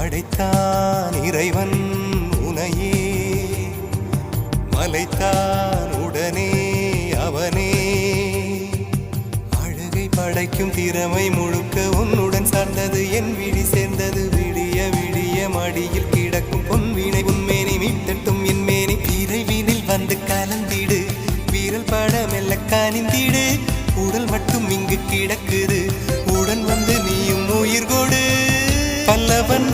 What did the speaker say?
படைத்தான் இறைவன் உனையே, மலைத்தான் உடனே அவனே. அழகை படைக்கும் திறமை முழுக்க உன்னுடன் சார்ந்தது, என் விழி சேர்ந்தது. விடிய விடிய மடியில் கிடக்கும் பொன்வினை உன்மேனி மீட்டட்டும் என் மேனி. விரைவினில் வந்து கலந்திடு, வீரல் பட மெல்ல காணிந்திடு. உடல் மட்டும் இங்கு கிடக்குது, உடன் வந்து நீயும் உயிர் கொடு. பல்லவன்